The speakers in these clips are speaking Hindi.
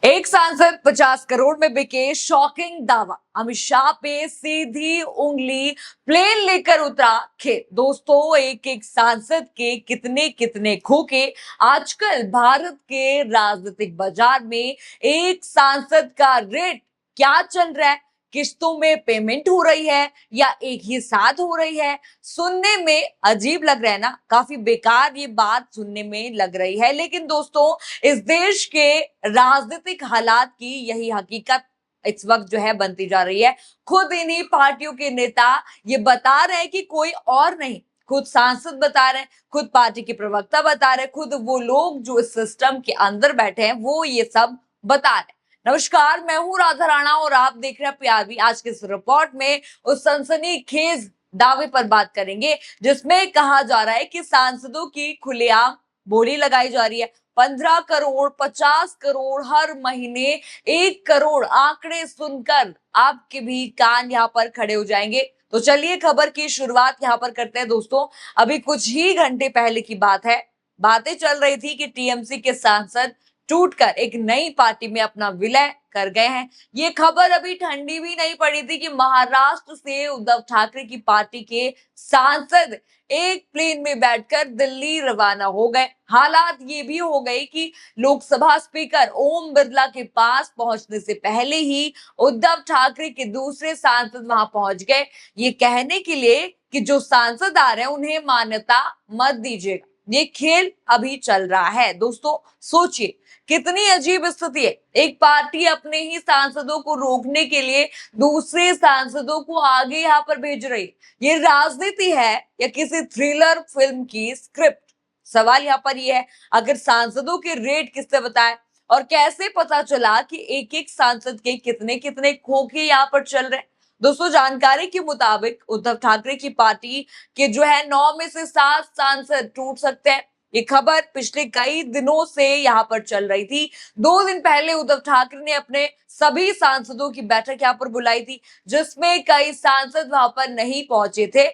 एक सांसद 50 करोड़ में बिके, शॉकिंग दावा। अमित शाह पे सीधी उंगली, प्लेन लेकर उतरा खेत। दोस्तों, एक एक सांसद के कितने कितने खोखे। आजकल भारत के राजनीतिक बाजार में एक सांसद का रेट क्या चल रहा है? किस्तों में पेमेंट हो रही है या एक ही साथ हो रही है? सुनने में अजीब लग रहा है ना, काफी बेकार ये बात सुनने में लग रही है, लेकिन दोस्तों, इस देश के राजनीतिक हालात की यही हकीकत इस वक्त जो है बनती जा रही है। खुद इन्हीं पार्टियों के नेता ये बता रहे हैं कि कोई और नहीं, खुद सांसद बता रहे हैं, खुद पार्टी के प्रवक्ता बता रहे हैं, खुद वो लोग जो इस सिस्टम के अंदर बैठे हैं वो ये सब बता रहे हैं। नमस्कार, मैं हूं राधा राणा और आप देख रहे हैं प्यारवी। आज के इस रिपोर्ट में उस सनसनीखेज दावे पर बात करेंगे जिसमें कहा जा रहा है कि सांसदों की खुलेआम बोली लगाई जा रही है। 15 करोड़, 50 करोड़, हर महीने 1 करोड़ आंकड़े सुनकर आपके भी कान यहाँ पर खड़े हो जाएंगे। तो चलिए खबर की शुरुआत यहाँ पर करते हैं। दोस्तों, अभी कुछ ही घंटे पहले की बात है, बातें चल रही थी कि टीएमसी के सांसद टूटकर एक नई पार्टी में अपना विलय कर गए हैं। ये खबर अभी ठंडी भी नहीं पड़ी थी कि महाराष्ट्र से उद्धव ठाकरे की पार्टी के सांसद एक प्लेन में बैठकर दिल्ली रवाना हो गए। हालात ये भी हो गए कि लोकसभा स्पीकर ओम बिरला के पास पहुंचने से पहले ही उद्धव ठाकरे के दूसरे सांसद वहां पहुंच गए, ये कहने के लिए कि जो सांसद आ रहे हैं उन्हें मान्यता मत दीजिएगा। ये खेल अभी चल रहा है। दोस्तों, सोचिए कितनी अजीब स्थिति है। एक पार्टी अपने ही सांसदों को रोकने के लिए दूसरे सांसदों को आगे यहाँ पर भेज रही। ये राजनीति है या किसी थ्रिलर फिल्म की स्क्रिप्ट? सवाल यहाँ पर ये है, अगर सांसदों के रेट किससे बताए और कैसे पता चला कि एक एक सांसद के कितने कितने खोखे यहाँ पर चल रहे हैं? दोस्तों, जानकारी के मुताबिक उद्धव ठाकरे की पार्टी के जो है 9 में से 7 सांसद टूट सकते हैं। ये खबर पिछले कई दिनों से यहाँ पर चल रही थी। 2 दिन पहले उद्धव ठाकरे ने अपने सभी सांसदों की बैठक यहाँ पर बुलाई थी, जिसमें कई सांसद वहां पर नहीं पहुंचे थे।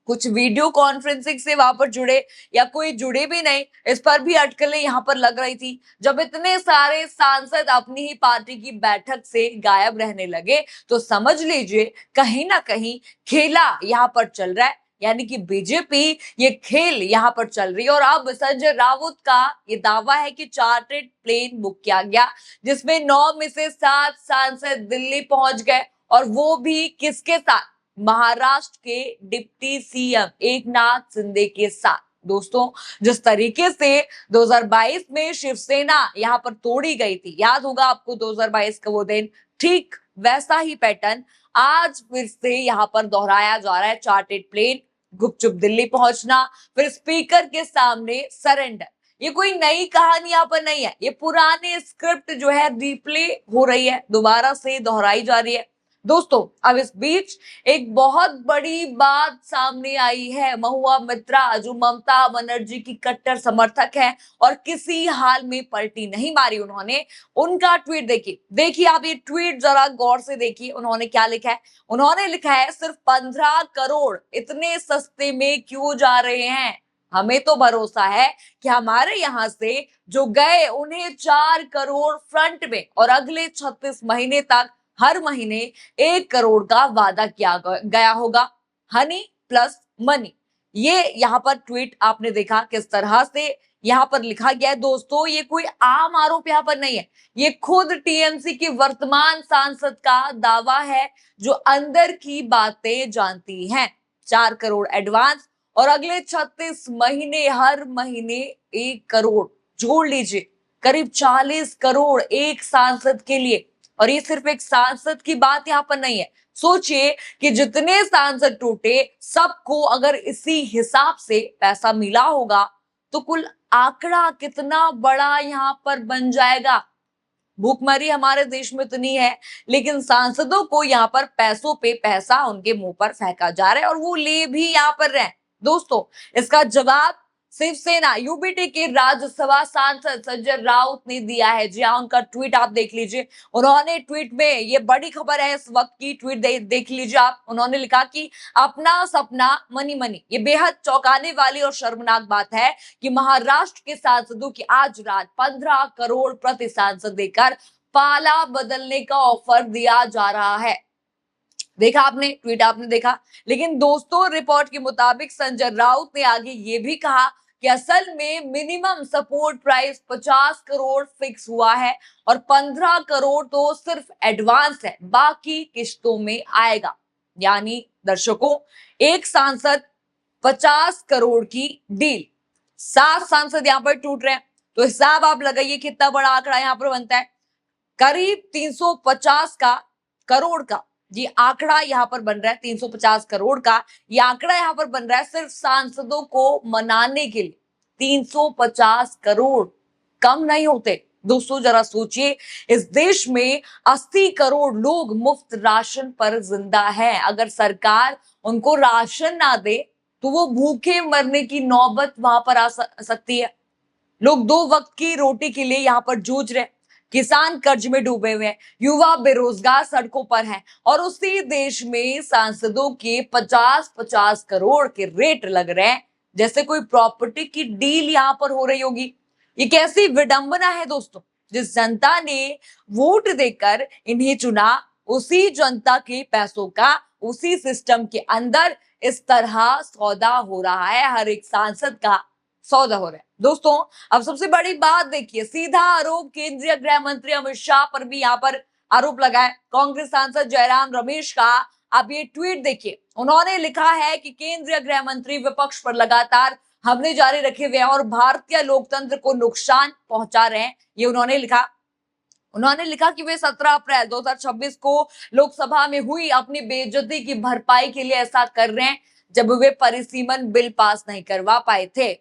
कुछ वीडियो कॉन्फ्रेंसिंग से वहां पर जुड़े या कोई जुड़े भी नहीं, इस पर भी अटकलें यहाँ पर लग रही थी। जब इतने सारे सांसद अपनी ही पार्टी की बैठक से गायब रहने लगे तो समझ लीजिए कहीं ना कहीं खेला यहाँ पर चल रहा है, यानी कि बीजेपी ये खेल यहाँ पर चल रही है। और अब संजय राउत का ये दावा है कि चार्टर्ड प्लेन बुक किया गया, जिसमें 9 में से 7 सांसद दिल्ली पहुंच गए, और वो भी किसके साथ? महाराष्ट्र के डिप्टी सीएम एकनाथ शिंदे के साथ। दोस्तों, जिस तरीके से 2022 में शिवसेना यहाँ पर तोड़ी गई थी, याद होगा आपको 2022 का वो दिन, ठीक वैसा ही पैटर्न आज फिर से यहाँ पर दोहराया जा रहा है। चार्टर्ड प्लेन, गुपचुप दिल्ली पहुंचना, फिर स्पीकर के सामने सरेंडर। ये कोई नई कहानी यहाँ पर नहीं है, ये पुराने स्क्रिप्ट जो है रिप्ले हो रही है, दोबारा से दोहराई जा रही है। दोस्तों, अब इस बीच एक बहुत बड़ी बात सामने आई है। महुआ मित्रा, जो ममता बनर्जी की कट्टर समर्थक है और किसी हाल में पलटी नहीं मारी उन्होंने, उनका ट्वीट देखिए आप ये ट्वीट जरा गौर से देखिए। उन्होंने क्या लिखा है? उन्होंने लिखा है, सिर्फ 15 करोड़ इतने सस्ते में क्यों जा रहे हैं? हमें तो भरोसा है कि हमारे यहाँ से जो गए उन्हें 4 करोड़ फ्रंट में और अगले 36 महीने तक हर महीने 1 करोड़ का वादा किया गया होगा। हनी प्लस मनी, ये यहाँ पर ट्वीट आपने देखा किस तरह से यहाँ पर लिखा गया है। दोस्तों, ये कोई आम आरोप यहाँ पर नहीं है, ये खुद टीएमसी के वर्तमान सांसद का दावा है, जो अंदर की बातें जानती हैं। 4 करोड़ एडवांस और अगले 36 महीने हर महीने 1 करोड़, जोड़ लीजिए करीब 40 करोड़ एक सांसद के लिए। और ये सिर्फ एक सांसद की बात यहाँ पर नहीं है। सोचिए कि जितने सांसद टूटे, सबको अगर इसी हिसाब से पैसा मिला होगा तो कुल आंकड़ा कितना बड़ा यहाँ पर बन जाएगा। भूखमरी हमारे देश में इतनी है, लेकिन सांसदों को यहाँ पर पैसों पे पैसा उनके मुंह पर फेंका जा रहा है और वो ले भी यहाँ पर रहे। दोस्तों, इसका जवाब शिवसेना यूबीटी के राज्यसभा सांसद संजय राउत ने दिया है। जी हाँ, उनका ट्वीट आप देख लीजिए। उन्होंने ट्वीट में, ये बड़ी खबर है इस वक्त की, ट्वीट देख लीजिए आप। उन्होंने लिखा कि अपना सपना मनी मनी। ये बेहद चौंकाने वाली और शर्मनाक बात है कि महाराष्ट्र के सांसदों की आज रात 15 करोड़ प्रति सांसद देकर पाला बदलने का ऑफर दिया जा रहा है। देखा आपने ट्वीट, आपने देखा। लेकिन दोस्तों, रिपोर्ट के मुताबिक संजय राउत ने आगे ये भी कहा कि असल में minimum support price 50 crore fix हुआ है और 15 करोड़ तो सिर्फ एडवांस है, बाकी किश्तों में आएगा। यानी दर्शकों, एक सांसद 50 करोड़ की डील, 7 सांसद यहां पर टूट रहे हैं। तो हिसाब आप लगाइए कितना बड़ा आंकड़ा यहां पर बनता है। करीब 350 का करोड़ का ये आंकड़ा यहां पर बन रहा है। 350 करोड़ का ये आंकड़ा यहां पर बन रहा है सिर्फ सांसदों को मनाने के लिए। 350 करोड़ कम नहीं होते दोस्तों। जरा सोचिए, इस देश में 80 करोड़ लोग मुफ्त राशन पर जिंदा है। अगर सरकार उनको राशन ना दे तो वो भूखे मरने की नौबत वहां पर आ सकती है। लोग 2 वक्त की रोटी के लिए यहाँ पर जूझ रहे हैं। किसान कर्ज में डूबे हुए हैं, युवा बेरोजगार सड़कों पर हैं और उसी देश में सांसदों के 50-50 करोड़ के रेट लग रहे हैं जैसे कोई प्रॉपर्टी की डील यहां पर हो रही होगी। ये कैसी विडंबना है दोस्तों। जिस जनता ने वोट देकर इन्हें चुना, उसी जनता के पैसों का उसी सिस्टम के अंदर इस तरह सौदा हो रहा है। हर एक सांसद का सौदा हो रहा है दोस्तों। अब सबसे बड़ी बात देखिए, सीधा आरोप केंद्रीय गृह मंत्री अमित शाह पर भी यहाँ पर आरोप लगा है। कांग्रेस सांसद जयराम रमेश का आप ये ट्वीट देखिए। उन्होंने लिखा है कि केंद्रीय गृह मंत्री विपक्ष पर लगातार हमले जारी रखे हुए हैं और भारतीय लोकतंत्र को नुकसान पहुंचा रहे हैं। ये उन्होंने लिखा कि वे 17 अप्रैल 2026 को लोकसभा में हुई अपनी बेइज्जती की भरपाई के लिए ऐसा कर रहे हैं जब वे परिसीमन बिल पास नहीं करवा पाए थे।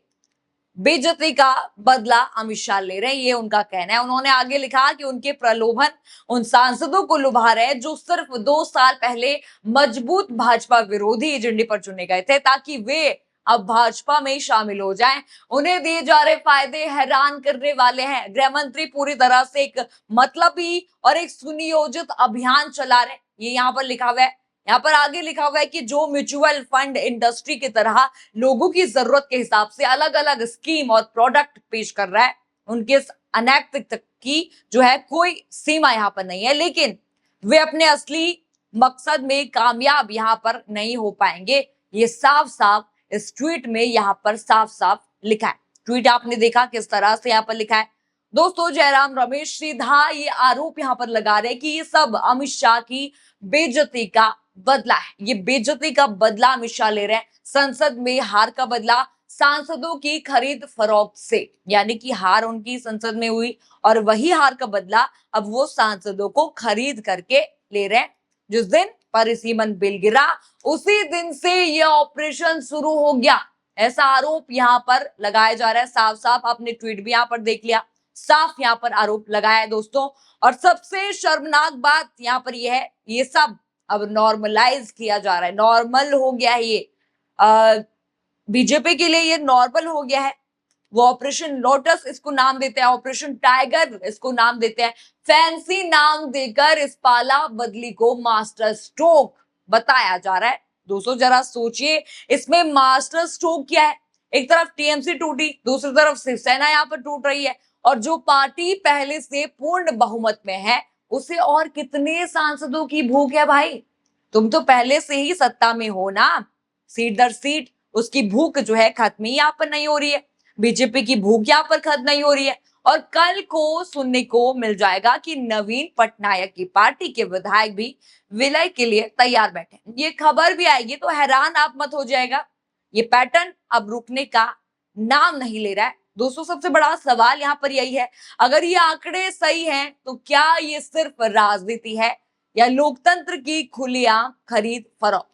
बेइज्जती का बदला अमित शाह ले रहे हैं, ये उनका कहना है। उन्होंने आगे लिखा कि उनके प्रलोभन उन सांसदों को लुभा रहे हैं जो सिर्फ 2 साल पहले मजबूत भाजपा विरोधी एजेंडे पर चुने गए थे ताकि वे अब भाजपा में शामिल हो जाएं। उन्हें दिए जा रहे फायदे हैरान करने वाले हैं। गृह मंत्री पूरी तरह से एक मतलबी और एक सुनियोजित अभियान चला रहे हैं, ये यहाँ पर लिखा हुआ है। यहाँ पर आगे लिखा हुआ है कि जो म्यूचुअल फंड इंडस्ट्री की तरह लोगों की जरूरत के हिसाब से अलग अलग स्कीम और प्रोडक्ट पेश कर रहा है, उनके अनैतिकता की जो है कोई सीमा यहाँ पर नहीं है, लेकिन वे अपने असली मकसद में कामयाब यहाँ पर नहीं हो पाएंगे। ये साफ साफ इस ट्वीट में यहाँ पर साफ साफ लिखा है। ट्वीट आपने देखा किस तरह से यहाँ पर लिखा है दोस्तों। जयराम रमेश सीधा ये आरोप यहाँ पर लगा रहे हैं कि ये सब अमित शाह की बेइज्जती का बदला है। ये बेइज्जती का बदला अमित शाह ले रहे हैं। संसद में हार का बदला सांसदों की खरीद फरोख्त से, यानी कि हार उनकी संसद में हुई और वही हार का बदला अब वो सांसदों को खरीद करके ले रहे हैं। जिस दिन परिसीमन बिल गिरा उसी दिन से ये ऑपरेशन शुरू हो गया, ऐसा आरोप यहाँ पर लगाया जा रहा है। साफ साफ आपने ट्वीट भी यहाँ पर देख लिया, साफ यहाँ पर आरोप लगाया है दोस्तों। और सबसे शर्मनाक बात यहाँ पर यह है, ये सब अब नॉर्मलाइज किया जा रहा है, नॉर्मल हो गया है ये। बीजेपी के लिए ये नॉर्मल हो गया है। वो ऑपरेशन लोटस इसको नाम देते हैं, ऑपरेशन टाइगर इसको नाम देते हैं। फैंसी नाम देकर इस पाला बदली को मास्टर स्ट्रोक बताया जा रहा है। दोस्तों जरा सोचिए, इसमें मास्टर स्ट्रोक क्या है। एक तरफ टीएमसी टूटी, दूसरी तरफ शिवसेना यहाँ पर टूट रही है और जो पार्टी पहले से पूर्ण बहुमत में है उसे और कितने सांसदों की भूख है भाई। तुम तो पहले से ही सत्ता में हो ना, सीट दर सीट उसकी भूख जो है खत्म ही यहाँ पर नहीं हो रही है। बीजेपी की भूख यहाँ पर खत्म नहीं हो रही है। और कल को सुनने को मिल जाएगा कि नवीन पटनायक की पार्टी के विधायक भी विलय के लिए तैयार बैठे। ये खबर भी आएगी तो हैरान आप मत हो जाएगा। ये पैटर्न अब रुकने का नाम नहीं ले रहा है दोस्तों। सबसे बड़ा सवाल यहाँ पर यही है, अगर ये आंकड़े सही हैं तो क्या ये सिर्फ राजनीति है या लोकतंत्र की खुलेआम खरीद फरोख्त।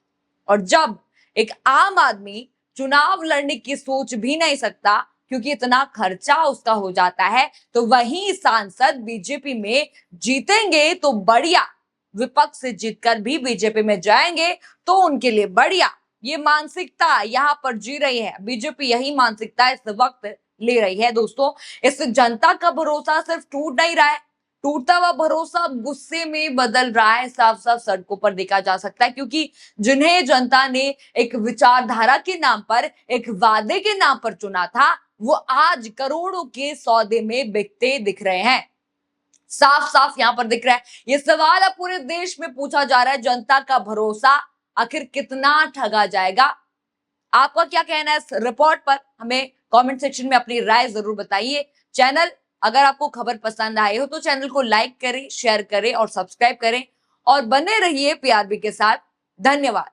और जब एक आम आदमी चुनाव लड़ने की सोच भी नहीं सकता क्योंकि इतना खर्चा उसका हो जाता है, तो वही सांसद बीजेपी में जीतेंगे तो बढ़िया, विपक्ष से जीतकर भी बीजेपी में जाएंगे तो उनके लिए बढ़िया। ये मानसिकता यहाँ पर जी रही है, बीजेपी यही मानसिकता इस वक्त ले रही है दोस्तों। इस जनता का भरोसा सिर्फ टूट नहीं रहा है, टूटता हुआ भरोसा अब गुस्से में बदल रहा है, साफ साफ सड़कों पर देखा जा सकता है, क्योंकि जिन्हें जनता ने एक विचारधारा के नाम पर, एक वादे के नाम पर चुना था, वो आज करोड़ों के सौदे में बिकते दिख रहे हैं। साफ साफ यहां पर दिख रहा है। ये सवाल अब पूरे देश में पूछा जा रहा है, जनता का भरोसा आखिर कितना ठगा जाएगा। आपका क्या कहना है इस रिपोर्ट पर? हमें कमेंट सेक्शन में अपनी राय जरूर बताइए। चैनल, अगर आपको खबर पसंद आई हो तो चैनल को लाइक करें, शेयर करें और सब्सक्राइब करें, और बने रहिए पीआरबी के साथ। धन्यवाद।